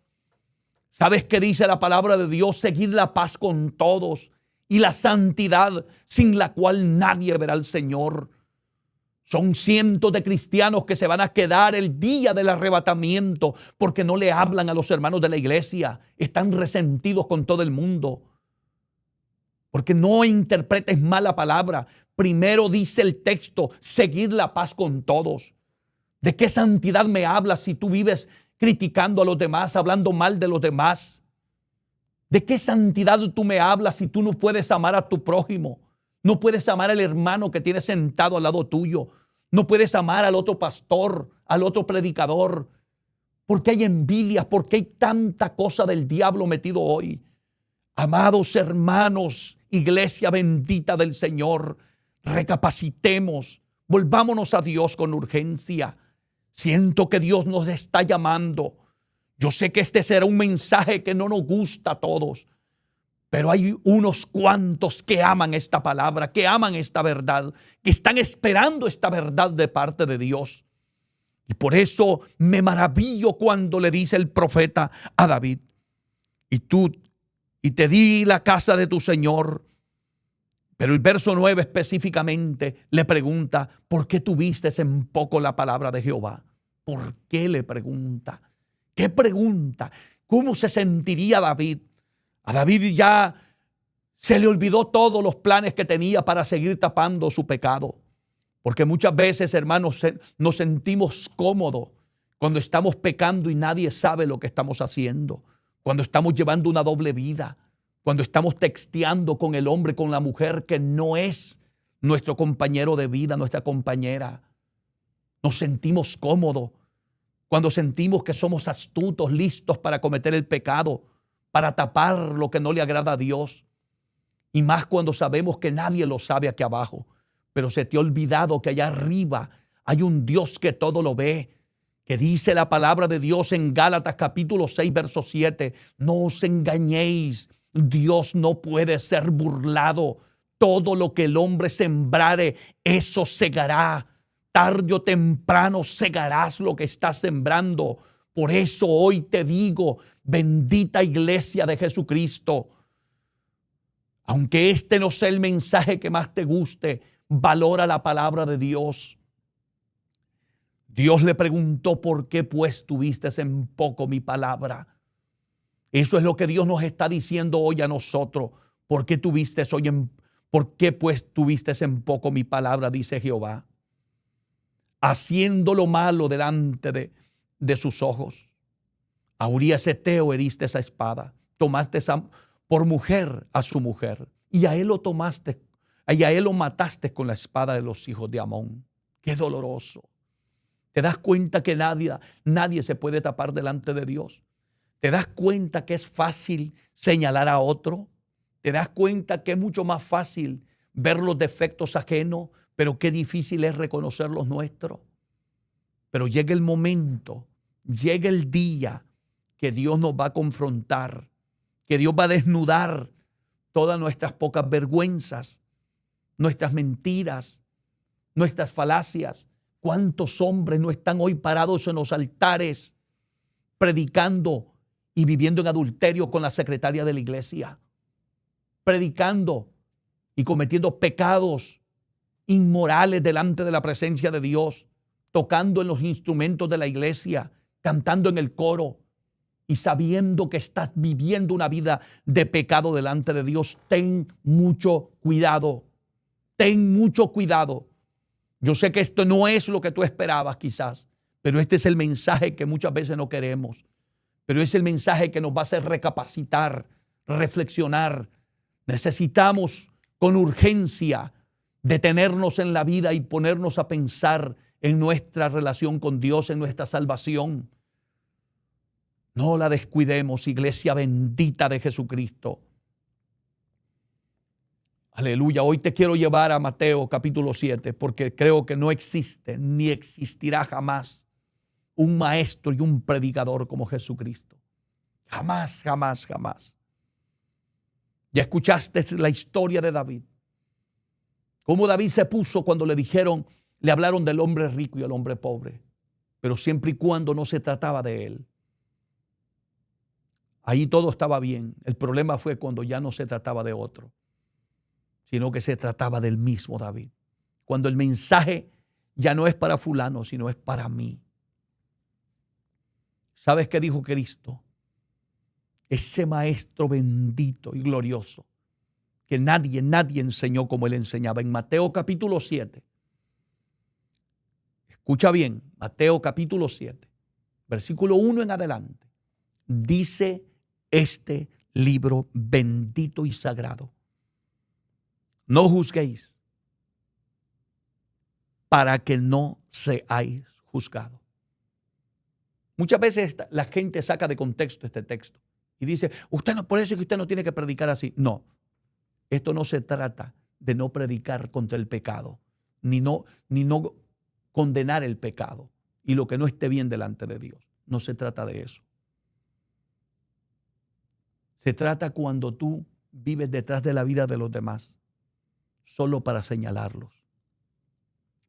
¿Sabes qué dice la palabra de Dios? Seguid la paz con todos y la santidad, sin la cual nadie verá al Señor. Son cientos de cristianos que se van a quedar el día del arrebatamiento porque no le hablan a los hermanos de la iglesia. Están resentidos con todo el mundo. Porque no interpretes mal la palabra. Primero dice el texto: seguid la paz con todos. ¿De qué santidad me hablas si tú vives criticando a los demás, hablando mal de los demás? ¿De qué santidad tú me hablas si tú no puedes amar a tu prójimo? No puedes amar al hermano que tienes sentado al lado tuyo. No puedes amar al otro pastor, al otro predicador. Porque hay envidias, porque hay tanta cosa del diablo metido hoy. Amados hermanos, iglesia bendita del Señor, recapacitemos, volvámonos a Dios con urgencia. Siento que Dios nos está llamando. Yo sé que este será un mensaje que no nos gusta a todos, pero hay unos cuantos que aman esta palabra, que aman esta verdad, que están esperando esta verdad de parte de Dios. Y por eso me maravillo cuando le dice el profeta a David: y te di la casa de tu Señor. Pero el verso 9 específicamente le pregunta: ¿por qué tuviste en poco la palabra de Jehová? ¿Por qué le pregunta? ¿Qué pregunta? ¿Cómo se sentiría David? A David ya se le olvidó todos los planes que tenía para seguir tapando su pecado. Porque muchas veces, hermanos, nos sentimos cómodos cuando estamos pecando y nadie sabe lo que estamos haciendo, cuando estamos llevando una doble vida, cuando estamos texteando con el hombre, con la mujer que no es nuestro compañero de vida, nuestra compañera. Nos sentimos cómodos cuando sentimos que somos astutos, listos para cometer el pecado, para tapar lo que no le agrada a Dios. Y más cuando sabemos que nadie lo sabe aquí abajo. Pero se te ha olvidado que allá arriba hay un Dios que todo lo ve, que dice la palabra de Dios en Gálatas capítulo 6, verso 7. No os engañéis, Dios no puede ser burlado. Todo lo que el hombre sembrare, eso segará. Tarde o temprano segarás lo que estás sembrando. Por eso hoy te digo, bendita iglesia de Jesucristo, aunque este no sea el mensaje que más te guste, valora la palabra de Dios. Dios le preguntó, ¿por qué pues tuviste en poco mi palabra? Eso es lo que Dios nos está diciendo hoy a nosotros. ¿Por qué pues tuviste en poco mi palabra? Dice Jehová. Haciendo lo malo delante de sus ojos. A Urías Eteo heriste esa espada. Tomaste por mujer a su mujer. Y a él lo mataste con la espada de los hijos de Amón. Qué doloroso. ¿Te das cuenta que nadie se puede tapar delante de Dios? ¿Te das cuenta que es fácil señalar a otro? ¿Te das cuenta que es mucho más fácil ver los defectos ajenos, pero qué difícil es reconocer los nuestros? Pero llega el momento, llega el día que Dios nos va a confrontar, que Dios va a desnudar todas nuestras pocas vergüenzas, nuestras mentiras, nuestras falacias. ¿Cuántos hombres no están hoy parados en los altares predicando y viviendo en adulterio con la secretaria de la iglesia? Predicando y cometiendo pecados inmorales delante de la presencia de Dios, tocando en los instrumentos de la iglesia, cantando en el coro y sabiendo que estás viviendo una vida de pecado delante de Dios. Ten mucho cuidado, ten mucho cuidado. Yo sé que esto no es lo que tú esperabas quizás, pero este es el mensaje que muchas veces no queremos. Pero es el mensaje que nos va a hacer recapacitar, reflexionar. Necesitamos con urgencia detenernos en la vida y ponernos a pensar en nuestra relación con Dios, en nuestra salvación. No la descuidemos, iglesia bendita de Jesucristo. Aleluya. Hoy te quiero llevar a Mateo capítulo 7 porque creo que no existe ni existirá jamás un maestro y un predicador como Jesucristo. Jamás, jamás, jamás. Ya escuchaste la historia de David. Cómo David se puso cuando le hablaron del hombre rico y al hombre pobre, pero siempre y cuando no se trataba de él. Ahí todo estaba bien. El problema fue cuando ya no se trataba de otro, sino que se trataba del mismo David. Cuando el mensaje ya no es para fulano, sino es para mí. ¿Sabes qué dijo Cristo? Ese maestro bendito y glorioso que nadie enseñó como él enseñaba. En Mateo capítulo 7. Escucha bien, Mateo capítulo 7, versículo 1 en adelante. Dice este libro bendito y sagrado: no juzguéis para que no seáis juzgados. Muchas veces la gente saca de contexto este texto y dice, usted no, por eso es que usted no tiene que predicar así. No, esto no se trata de no predicar contra el pecado, ni no condenar el pecado y lo que no esté bien delante de Dios. No se trata de eso. Se trata cuando tú vives detrás de la vida de los demás, solo para señalarlos,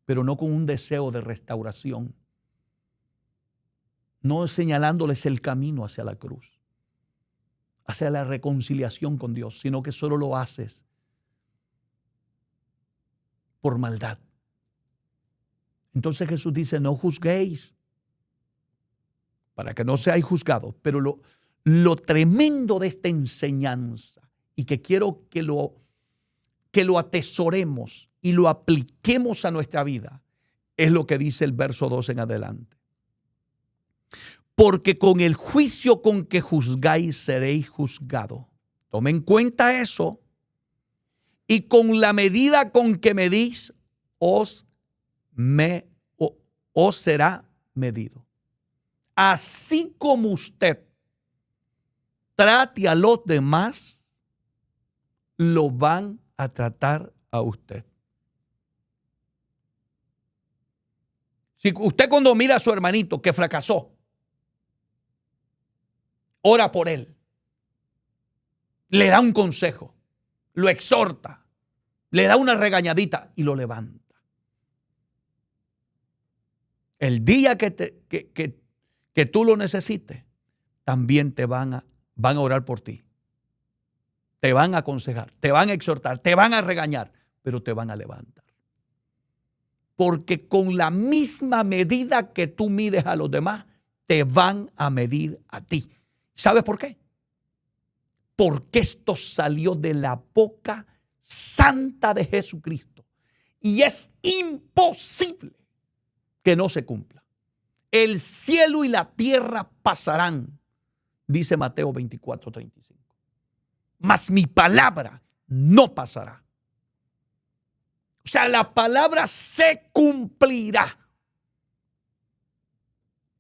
pero no con un deseo de restauración, no señalándoles el camino hacia la cruz, hacia la reconciliación con Dios, sino que solo lo haces por maldad. Entonces Jesús dice, no juzguéis para que no seáis juzgados. Pero lo tremendo de esta enseñanza, y que quiero que lo atesoremos y lo apliquemos a nuestra vida, es lo que dice el verso 2 en adelante. Porque con el juicio con que juzgáis seréis juzgados. Tome en cuenta eso. Y con la medida con que medís, os será medido. Así como usted trate a los demás, lo van a tratar a usted. Si usted cuando mira a su hermanito que fracasó, ora por él, le da un consejo, lo exhorta, le da una regañadita y lo levanta. El día que tú lo necesites, también te van a orar por ti. Te van a aconsejar, te van a exhortar, te van a regañar, pero te van a levantar. Porque con la misma medida que tú mides a los demás, te van a medir a ti. ¿Sabes por qué? Porque esto salió de la boca santa de Jesucristo. Y es imposible que no se cumpla. El cielo y la tierra pasarán, dice Mateo 24:35. Mas mi palabra no pasará. O sea, la palabra se cumplirá.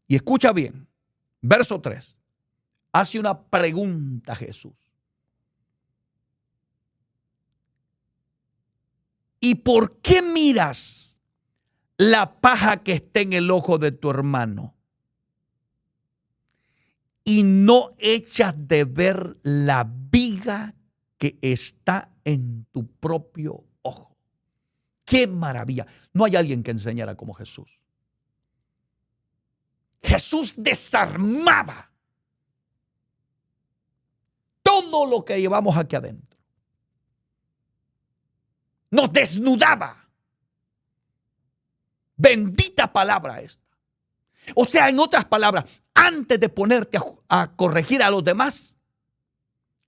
Y escucha bien, verso 3. Hace una pregunta a Jesús. ¿Y por qué miras la paja que está en el ojo de tu hermano y no echas de ver la viga que está en tu propio ojo? ¡Qué maravilla! No hay alguien que enseñara como Jesús. Jesús desarmaba todo lo que llevamos aquí adentro. Nos desnudaba. Bendita palabra esta. O sea, en otras palabras, antes de ponerte a corregir a los demás,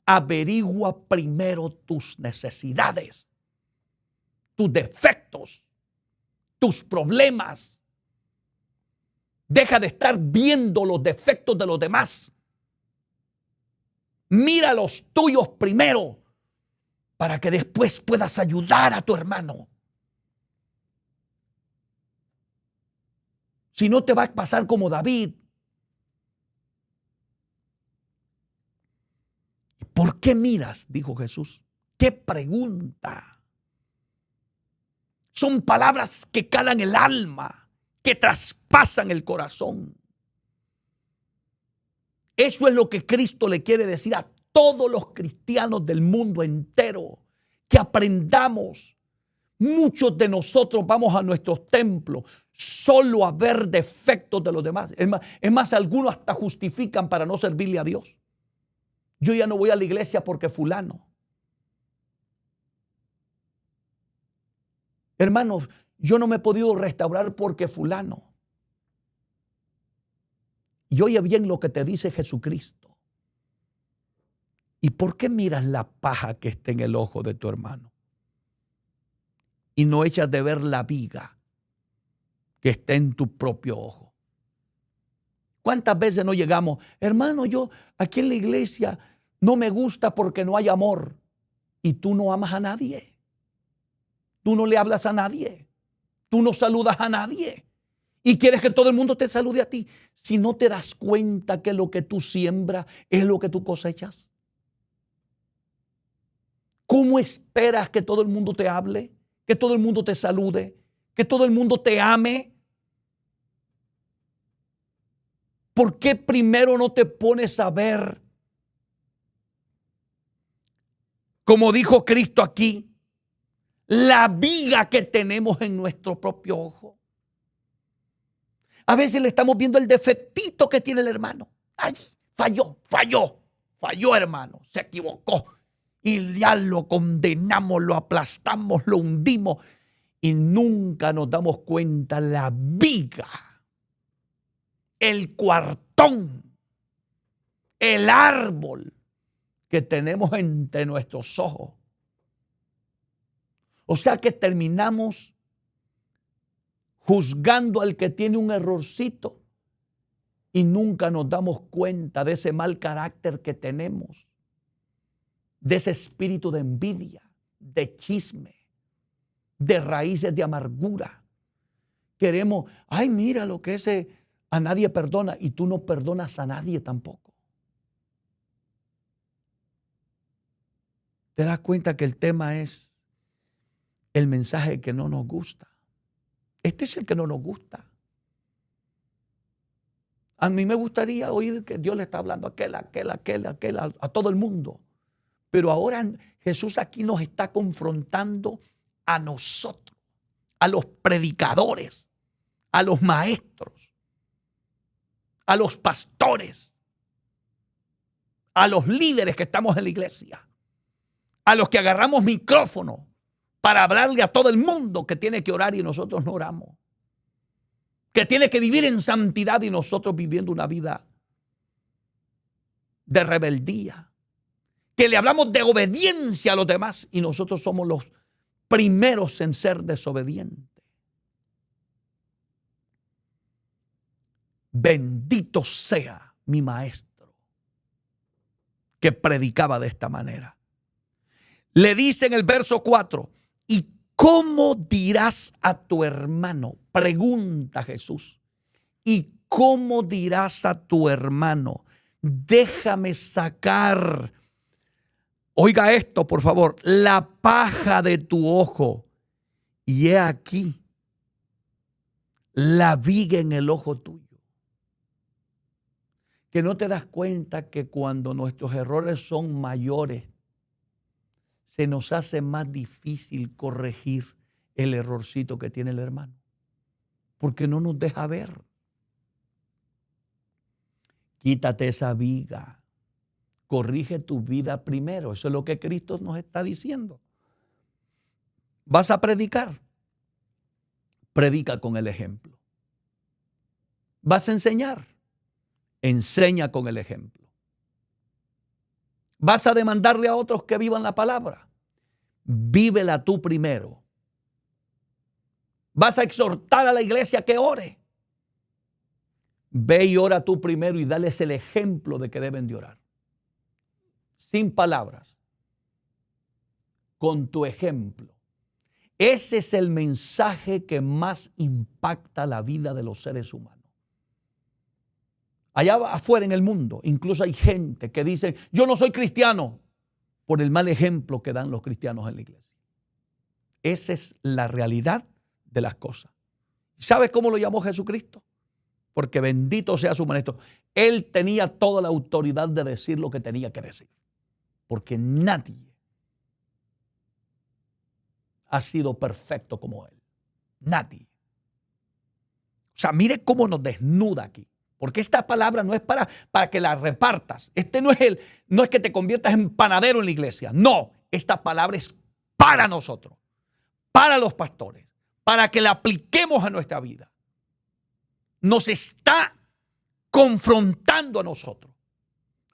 averigua primero tus necesidades, tus defectos, tus problemas. Deja de estar viendo los defectos de los demás. Mira los tuyos primero para que después puedas ayudar a tu hermano. Si no, te va a pasar como David. ¿Por qué miras? Dijo Jesús. ¡Qué pregunta! Son palabras que calan el alma, que traspasan el corazón. Eso es lo que Cristo le quiere decir a todos los cristianos del mundo entero. Que aprendamos. Muchos de nosotros vamos a nuestros templos solo a ver defectos de los demás. Es más, algunos hasta justifican para no servirle a Dios. Yo ya no voy a la iglesia porque fulano. Hermanos, yo no me he podido restaurar porque fulano. Y oye bien lo que te dice Jesucristo. ¿Y por qué miras la paja que está en el ojo de tu hermano? Y no echas de ver la viga que está en tu propio ojo. ¿Cuántas veces no llegamos? Hermano, yo aquí en la iglesia no me gusta porque no hay amor. Y tú no amas a nadie. Tú no le hablas a nadie. Tú no saludas a nadie. Y quieres que todo el mundo te salude a ti. Si no te das cuenta que lo que tú siembras es lo que tú cosechas. ¿Cómo esperas que todo el mundo te hable? Que todo el mundo te salude, que todo el mundo te ame. ¿Por qué primero no te pones a ver, como dijo Cristo aquí, la viga que tenemos en nuestro propio ojo? A veces le estamos viendo el defectito que tiene el hermano. Ay, falló hermano, se equivocó. Y ya lo condenamos, lo aplastamos, lo hundimos. Y nunca nos damos cuenta la viga, el cuartón, el árbol que tenemos entre nuestros ojos. O sea que terminamos juzgando al que tiene un errorcito y nunca nos damos cuenta de ese mal carácter que tenemos, de ese espíritu de envidia, de chisme, de raíces de amargura. Queremos, ay, mira lo que ese a nadie perdona, y tú no perdonas a nadie tampoco. ¿Te das cuenta que el tema es el mensaje que no nos gusta? Este es el que no nos gusta. A mí me gustaría oír que Dios le está hablando a aquel, a todo el mundo. Pero ahora Jesús aquí nos está confrontando a nosotros, a los predicadores, a los maestros, a los pastores, a los líderes que estamos en la iglesia, a los que agarramos micrófono para hablarle a todo el mundo que tiene que orar y nosotros no oramos, que tiene que vivir en santidad y nosotros viviendo una vida de rebeldía, que le hablamos de obediencia a los demás y nosotros somos los primeros en ser desobedientes. Bendito sea mi maestro que predicaba de esta manera. Le dice en el verso 4, ¿y cómo dirás a tu hermano? Pregunta Jesús. ¿Y cómo dirás a tu hermano? Déjame sacar, oiga esto por favor, la paja de tu ojo, y he aquí la viga en el ojo tuyo. Que no te das cuenta que cuando nuestros errores son mayores, se nos hace más difícil corregir el errorcito que tiene el hermano, porque no nos deja ver. Quítate esa viga, corrige tu vida primero. Eso es lo que Cristo nos está diciendo. ¿Vas a predicar? Predica con el ejemplo. ¿Vas a enseñar? Enseña con el ejemplo. ¿Vas a demandarle a otros que vivan la palabra? Vívela tú primero. ¿Vas a exhortar a la iglesia que ore? Ve y ora tú primero y dales el ejemplo de que deben de orar. Sin palabras, con tu ejemplo. Ese es el mensaje que más impacta la vida de los seres humanos. Allá afuera en el mundo, incluso hay gente que dice, yo no soy cristiano, por el mal ejemplo que dan los cristianos en la iglesia. Esa es la realidad de las cosas. ¿Sabes cómo lo llamó Jesucristo? Porque bendito sea su maestro. Él tenía toda la autoridad de decir lo que tenía que decir. Porque nadie ha sido perfecto como él. Nadie. O sea, mire cómo nos desnuda aquí. Porque esta palabra no es para que la repartas. No es que te conviertas en panadero en la iglesia. No, esta palabra es para nosotros, para los pastores, para que la apliquemos a nuestra vida. Nos está confrontando a nosotros.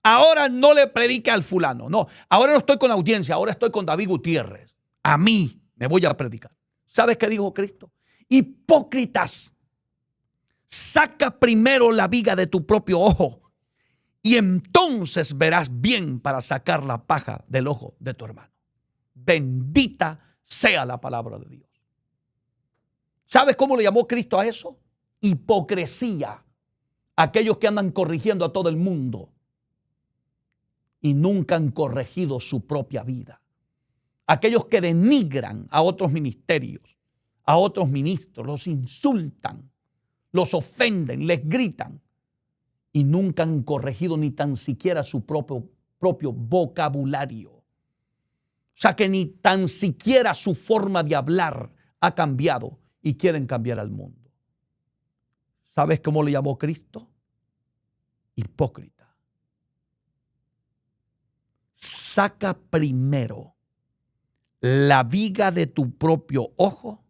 Ahora no le predique al fulano. No, ahora no estoy con audiencia, ahora estoy con David Gutiérrez. A mí me voy a predicar. ¿Sabes qué dijo Cristo? Hipócritas. Saca primero la viga de tu propio ojo y entonces verás bien para sacar la paja del ojo de tu hermano. Bendita sea la palabra de Dios. ¿Sabes cómo le llamó Cristo a eso? Hipocresía. Aquellos que andan corrigiendo a todo el mundo y nunca han corregido su propia vida. Aquellos que denigran a otros ministerios, a otros ministros, los insultan, los ofenden, les gritan y nunca han corregido ni tan siquiera su propio vocabulario. O sea que ni tan siquiera su forma de hablar ha cambiado y quieren cambiar al mundo. ¿Sabes cómo le llamó Cristo? Hipócrita. Saca primero la viga de tu propio ojo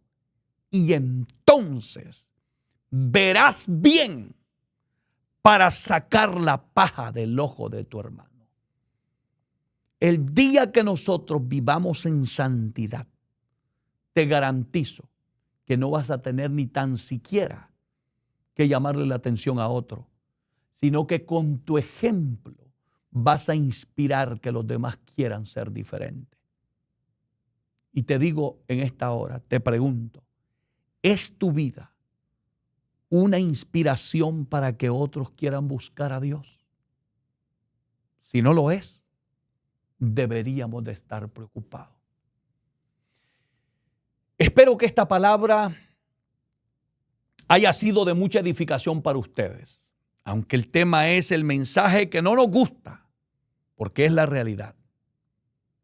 y entonces verás bien para sacar la paja del ojo de tu hermano. El día que nosotros vivamos en santidad, te garantizo que no vas a tener ni tan siquiera que llamarle la atención a otro, sino que con tu ejemplo vas a inspirar que los demás quieran ser diferentes. Y te digo en esta hora, te pregunto, ¿es tu vida una inspiración para que otros quieran buscar a Dios? Si no lo es, deberíamos de estar preocupados. Espero que esta palabra haya sido de mucha edificación para ustedes, aunque el tema es el mensaje que no nos gusta, porque es la realidad,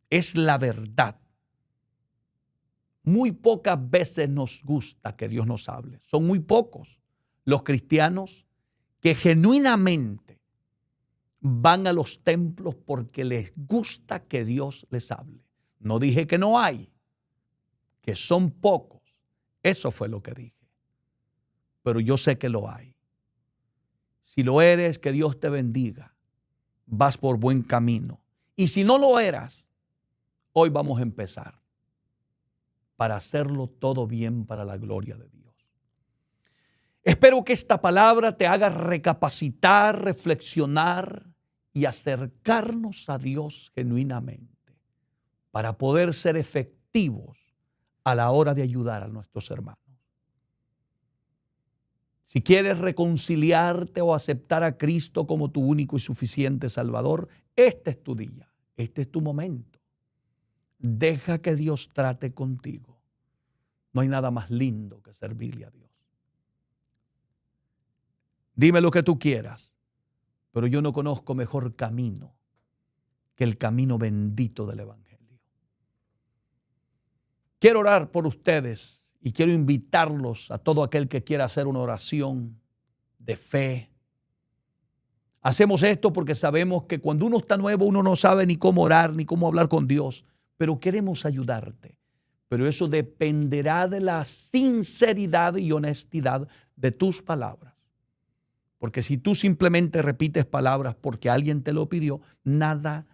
es la verdad. Muy pocas veces nos gusta que Dios nos hable. Son muy pocos los cristianos que genuinamente van a los templos porque les gusta que Dios les hable. No dije que no hay, que son pocos. Eso fue lo que dije. Pero yo sé que lo hay. Si lo eres, que Dios te bendiga. Vas por buen camino. Y si no lo eras, hoy vamos a empezar para hacerlo todo bien para la gloria de Dios. Espero que esta palabra te haga recapacitar, reflexionar y acercarnos a Dios genuinamente para poder ser efectivos a la hora de ayudar a nuestros hermanos. Si quieres reconciliarte o aceptar a Cristo como tu único y suficiente Salvador, este es tu día, este es tu momento. Deja que Dios trate contigo. No hay nada más lindo que servirle a Dios. Dime lo que tú quieras, pero yo no conozco mejor camino que el camino bendito del Evangelio. Quiero orar por ustedes y quiero invitarlos a todo aquel que quiera hacer una oración de fe. Hacemos esto porque sabemos que cuando uno está nuevo, uno no sabe ni cómo orar, ni cómo hablar con Dios, pero queremos ayudarte. Pero eso dependerá de la sinceridad y honestidad de tus palabras. Porque si tú simplemente repites palabras porque alguien te lo pidió, nada,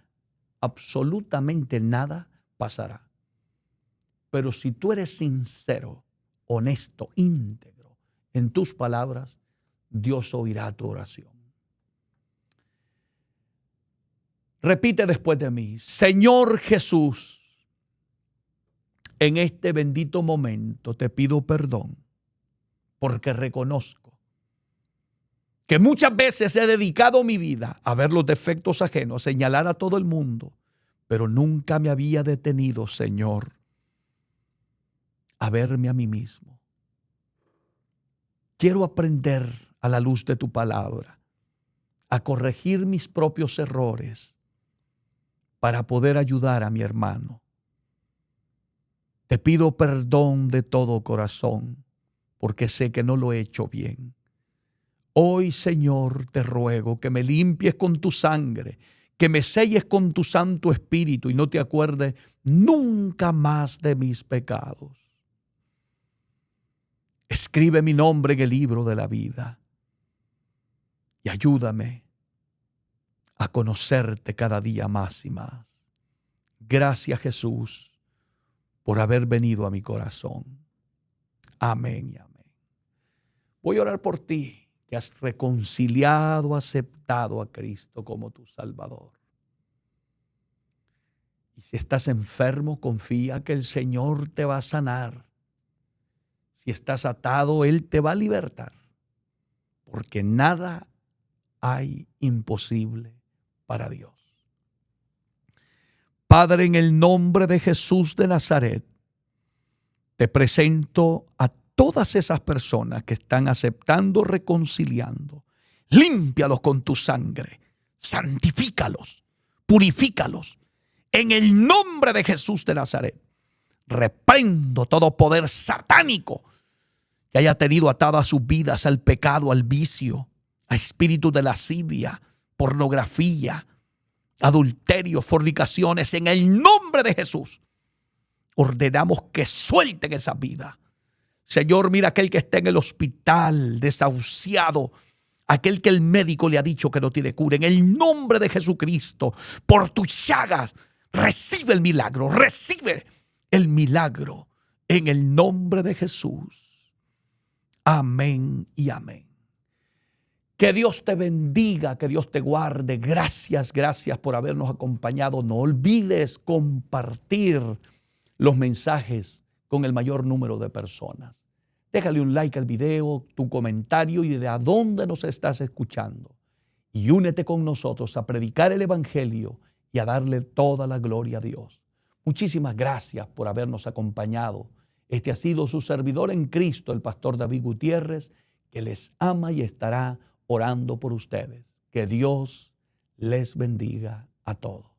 absolutamente nada pasará. Pero si tú eres sincero, honesto, íntegro en tus palabras, Dios oirá tu oración. Repite después de mí: Señor Jesús, en este bendito momento te pido perdón porque reconozco que muchas veces he dedicado mi vida a ver los defectos ajenos, a señalar a todo el mundo, pero nunca me había detenido, Señor, a verme a mí mismo. Quiero aprender a la luz de tu palabra a corregir mis propios errores para poder ayudar a mi hermano. Te pido perdón de todo corazón porque sé que no lo he hecho bien. Hoy, Señor, te ruego que me limpies con tu sangre, que me selles con tu Santo Espíritu y no te acuerdes nunca más de mis pecados. Escribe mi nombre en el libro de la vida y ayúdame a conocerte cada día más y más. Gracias, Jesús, por haber venido a mi corazón. Amén y amén. Voy a orar por ti, que has reconciliado, aceptado a Cristo como tu Salvador. Y si estás enfermo, confía que el Señor te va a sanar. Si estás atado, Él te va a libertar. Porque nada hay imposible para Dios. Padre, en el nombre de Jesús de Nazaret, te presento a todas esas personas que están aceptando, reconciliando. Límpialos con tu sangre, santifícalos, purifícalos. En el nombre de Jesús de Nazaret, reprendo todo poder satánico que haya tenido atado a sus vidas al pecado, al vicio, a espíritu de lascivia, pornografía, adulterio, fornicaciones. En el nombre de Jesús, ordenamos que suelten esa vida. Señor, mira aquel que está en el hospital, desahuciado, aquel que el médico le ha dicho que no tiene cura. En el nombre de Jesucristo, por tus llagas, recibe el milagro, recibe el milagro en el nombre de Jesús. Amén y amén. Que Dios te bendiga, que Dios te guarde. Gracias, gracias por habernos acompañado. No olvides compartir los mensajes con el mayor número de personas. Déjale un like al video, tu comentario y de a dónde nos estás escuchando. Y únete con nosotros a predicar el Evangelio y a darle toda la gloria a Dios. Muchísimas gracias por habernos acompañado. Este ha sido su servidor en Cristo, el pastor David Gutiérrez, que les ama y estará orando por ustedes. Que Dios les bendiga a todos.